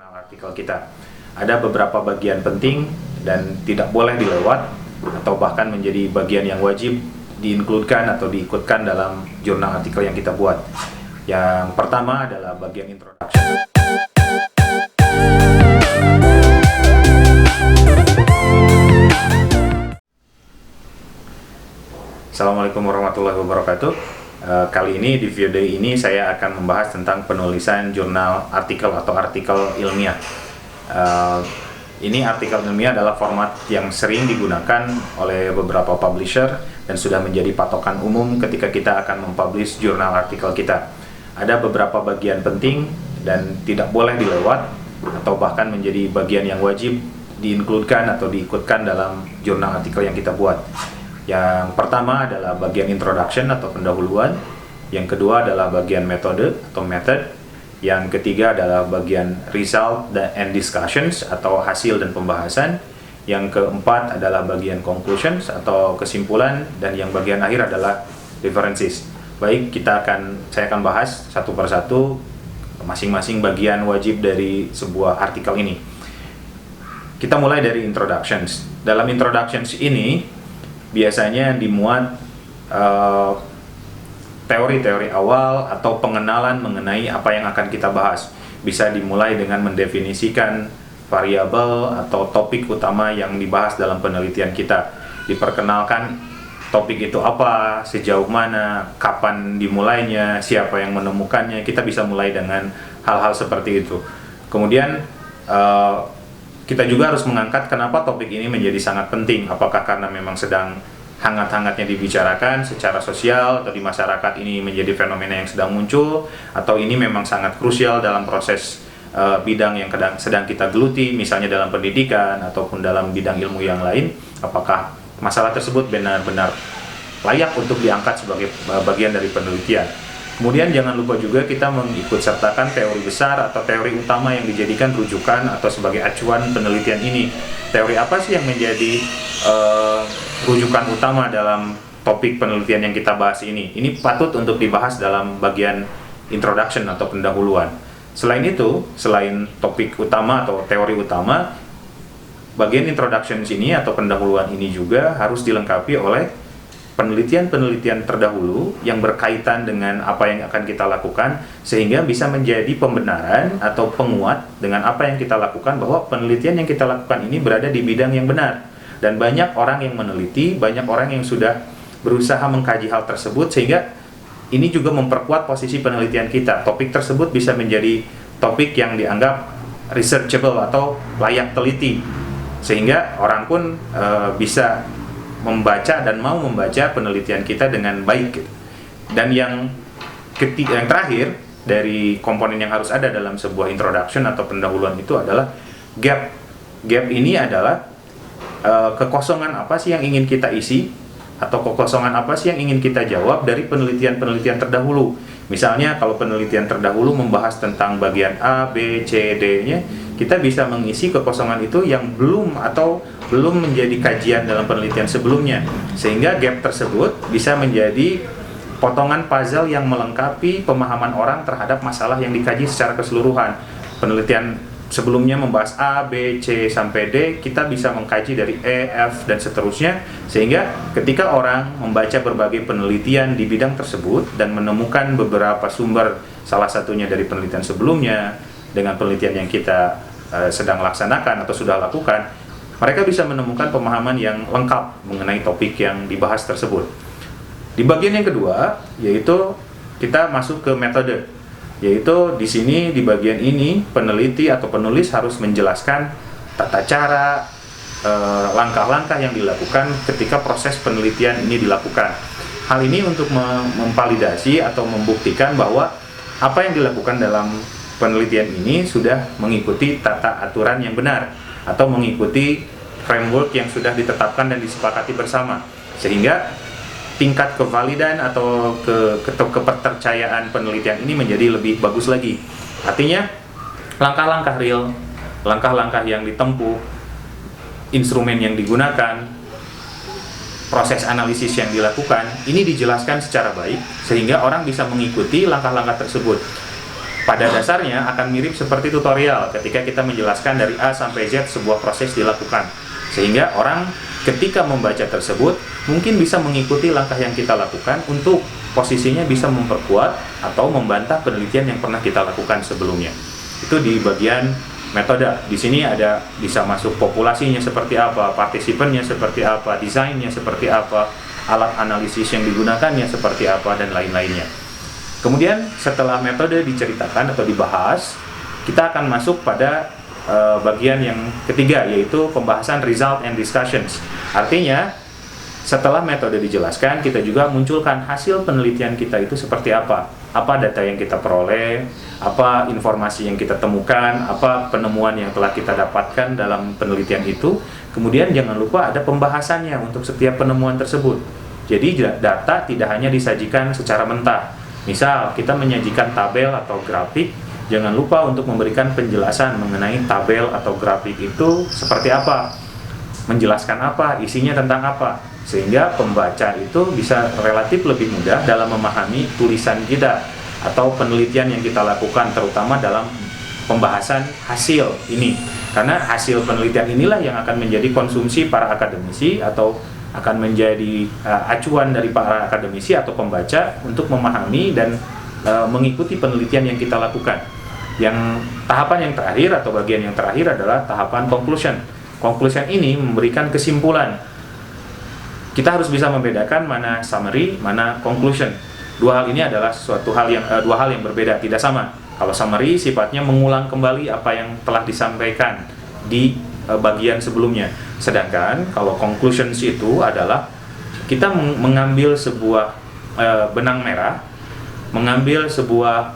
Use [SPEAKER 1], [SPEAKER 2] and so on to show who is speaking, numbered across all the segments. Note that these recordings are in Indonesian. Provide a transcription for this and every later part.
[SPEAKER 1] jurnal artikel kita. Ada beberapa bagian penting dan tidak boleh dilewat atau bahkan menjadi bagian yang wajib diinkludkan atau diikutkan dalam jurnal artikel yang kita buat. Yang pertama adalah bagian introduction. Assalamualaikum warahmatullahi wabarakatuh. Kali ini di video ini saya akan membahas tentang penulisan jurnal artikel atau artikel ilmiah. Ini artikel ilmiah adalah format yang sering digunakan oleh beberapa publisher dan sudah menjadi patokan umum ketika kita akan mempublish jurnal artikel kita. Ada beberapa bagian penting dan tidak boleh dilewat atau bahkan menjadi bagian yang wajib diinkludkan atau diikutkan dalam jurnal artikel yang kita buat. Yang pertama adalah bagian introduction atau pendahuluan, yang kedua adalah bagian metode atau method, yang ketiga adalah bagian result and discussions atau hasil dan pembahasan, yang keempat adalah bagian conclusions atau kesimpulan, dan yang bagian akhir adalah references. Baik, saya akan bahas satu persatu masing-masing bagian wajib dari sebuah artikel ini. Kita mulai dari introductions. Dalam introductions ini biasanya dimuat teori-teori awal atau pengenalan mengenai apa yang akan kita bahas. Bisa dimulai dengan mendefinisikan variabel atau topik utama yang dibahas dalam penelitian kita. Diperkenalkan topik itu apa, sejauh mana, kapan dimulainya, siapa yang menemukannya. Kita bisa mulai dengan hal-hal seperti itu. Kemudian kita juga harus mengangkat kenapa topik ini menjadi sangat penting. Apakah karena memang sedang hangat-hangatnya dibicarakan secara sosial atau di masyarakat ini menjadi fenomena yang sedang muncul, atau ini memang sangat krusial dalam proses bidang yang sedang kita geluti, misalnya dalam pendidikan ataupun dalam bidang ilmu yang lain. Apakah masalah tersebut benar-benar layak untuk diangkat sebagai bagian dari penelitian. Kemudian jangan lupa juga kita mengikut sertakan teori besar atau teori utama yang dijadikan rujukan atau sebagai acuan penelitian ini. Teori apa sih yang menjadi rujukan utama dalam topik penelitian yang kita bahas ini? Ini patut untuk dibahas dalam bagian introduction atau pendahuluan. Selain itu, selain topik utama atau teori utama, bagian introduction ini atau pendahuluan ini juga harus dilengkapi oleh penelitian-penelitian terdahulu yang berkaitan dengan apa yang akan kita lakukan, sehingga bisa menjadi pembenaran atau penguat dengan apa yang kita lakukan, bahwa penelitian yang kita lakukan ini berada di bidang yang benar. Dan banyak orang yang meneliti, banyak orang yang sudah berusaha mengkaji hal tersebut, sehingga ini juga memperkuat posisi penelitian kita. Topik tersebut bisa menjadi topik yang dianggap researchable atau layak teliti, sehingga orang pun bisa membaca dan mau membaca penelitian kita dengan baik. Dan yang terakhir dari komponen yang harus ada dalam sebuah introduction atau pendahuluan itu adalah gap. Gap ini adalah kekosongan apa sih yang ingin kita isi, atau kekosongan apa sih yang ingin kita jawab dari penelitian-penelitian terdahulu. Misalnya kalau penelitian terdahulu membahas tentang bagian A, B, C, D-nya, kita bisa mengisi kekosongan itu yang belum menjadi kajian dalam penelitian sebelumnya, sehingga gap tersebut bisa menjadi potongan puzzle yang melengkapi pemahaman orang terhadap masalah yang dikaji secara keseluruhan. Penelitian sebelumnya membahas A, B, C, sampai D, kita bisa mengkaji dari E, F, dan seterusnya, sehingga ketika orang membaca berbagai penelitian di bidang tersebut dan menemukan beberapa sumber, salah satunya dari penelitian sebelumnya dengan penelitian yang kita sedang laksanakan atau sudah lakukan, mereka bisa menemukan pemahaman yang lengkap mengenai topik yang dibahas tersebut. Di bagian yang kedua, yaitu kita masuk ke metode. Yaitu di sini, di bagian ini, peneliti atau penulis harus menjelaskan tata cara, langkah-langkah yang dilakukan ketika proses penelitian ini dilakukan. Hal ini untuk memvalidasi atau membuktikan bahwa apa yang dilakukan dalam penelitian ini sudah mengikuti tata aturan yang benar atau mengikuti framework yang sudah ditetapkan dan disepakati bersama, sehingga tingkat kevalidan atau kepercayaan penelitian ini menjadi lebih bagus lagi. Artinya langkah-langkah real, langkah-langkah yang ditempuh, instrumen yang digunakan, proses analisis yang dilakukan, ini dijelaskan secara baik sehingga orang bisa mengikuti langkah-langkah tersebut. pada dasarnya akan mirip seperti tutorial ketika kita menjelaskan dari A sampai Z sebuah proses dilakukan. Sehingga orang ketika membaca tersebut mungkin bisa mengikuti langkah yang kita lakukan untuk posisinya bisa memperkuat atau membantah penelitian yang pernah kita lakukan sebelumnya. Itu di bagian metode. Di sini ada bisa masuk populasinya seperti apa, partisipannya seperti apa, desainnya seperti apa, alat analisis yang digunakannya seperti apa, dan lain-lainnya. Kemudian setelah metode diceritakan atau dibahas, kita akan masuk pada bagian yang ketiga, yaitu pembahasan result and discussions. Artinya setelah metode dijelaskan, kita juga munculkan hasil penelitian kita itu seperti apa data yang kita peroleh, apa informasi yang kita temukan, apa penemuan yang telah kita dapatkan dalam penelitian itu. Kemudian jangan lupa ada pembahasannya untuk setiap penemuan tersebut. Jadi data tidak hanya disajikan secara mentah. Misal kita menyajikan tabel atau grafik, jangan lupa untuk memberikan penjelasan mengenai tabel atau grafik itu seperti apa, menjelaskan apa, isinya tentang apa, sehingga pembaca itu bisa relatif lebih mudah dalam memahami tulisan kita atau penelitian yang kita lakukan, terutama dalam pembahasan hasil ini. Karena hasil penelitian inilah yang akan menjadi konsumsi para akademisi atau akan menjadi acuan dari para akademisi atau pembaca untuk memahami dan mengikuti penelitian yang kita lakukan. Yang tahapan yang terakhir atau bagian yang terakhir adalah tahapan conclusion. Conclusion ini memberikan kesimpulan. Kita harus bisa membedakan mana summary, mana conclusion. Dua hal ini adalah dua hal yang berbeda, tidak sama. Kalau summary sifatnya mengulang kembali apa yang telah disampaikan di bagian sebelumnya. Sedangkan kalau conclusions itu adalah kita mengambil sebuah benang merah, mengambil sebuah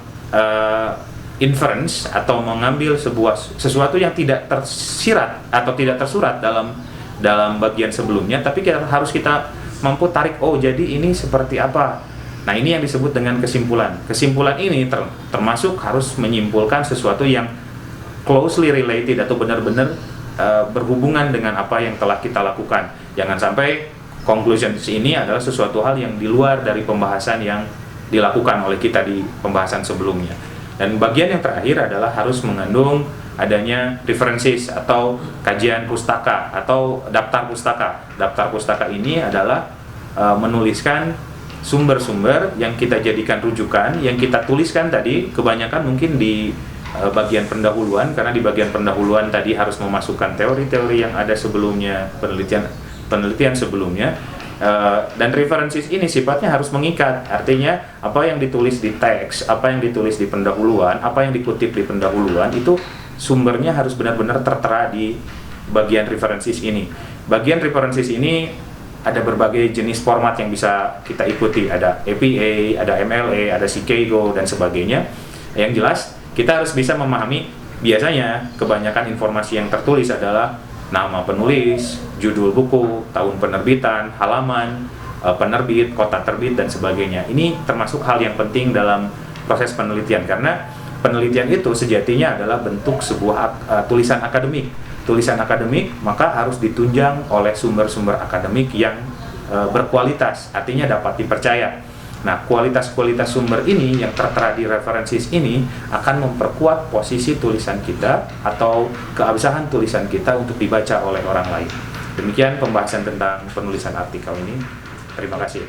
[SPEAKER 1] inference atau mengambil sesuatu yang tidak tersirat atau tidak tersurat dalam bagian sebelumnya, tapi harus kita mampu tarik, oh jadi ini seperti apa. Nah, ini yang disebut dengan kesimpulan. Kesimpulan ini termasuk harus menyimpulkan sesuatu yang closely related atau benar-benar berhubungan dengan apa yang telah kita lakukan. Jangan sampai conclusions ini adalah sesuatu hal yang di luar dari pembahasan yang dilakukan oleh kita di pembahasan sebelumnya. Dan bagian yang terakhir adalah harus mengandung adanya references atau kajian pustaka atau daftar pustaka. Daftar pustaka ini adalah menuliskan sumber-sumber yang kita jadikan rujukan, yang kita tuliskan tadi kebanyakan mungkin di bagian pendahuluan, karena di bagian pendahuluan tadi harus memasukkan teori-teori yang ada sebelumnya, penelitian sebelumnya. Dan references ini sifatnya harus mengikat, artinya apa yang ditulis di teks, apa yang ditulis di pendahuluan, apa yang dikutip di pendahuluan itu sumbernya harus benar-benar tertera di bagian references ini. Bagian references ini ada berbagai jenis format yang bisa kita ikuti, ada APA, ada MLA, ada Chicago dan sebagainya. Yang jelas kita harus bisa memahami, biasanya kebanyakan informasi yang tertulis adalah nama penulis, judul buku, tahun penerbitan, halaman, penerbit, kota terbit, dan sebagainya. Ini termasuk hal yang penting dalam proses penelitian, karena penelitian itu sejatinya adalah bentuk sebuah tulisan akademik. Tulisan akademik maka harus ditunjang oleh sumber-sumber akademik yang berkualitas, artinya dapat dipercaya. Nah, kualitas-kualitas sumber ini yang tertera di references ini akan memperkuat posisi tulisan kita atau keabsahan tulisan kita untuk dibaca oleh orang lain. Demikian pembahasan tentang penulisan artikel ini. Terima kasih.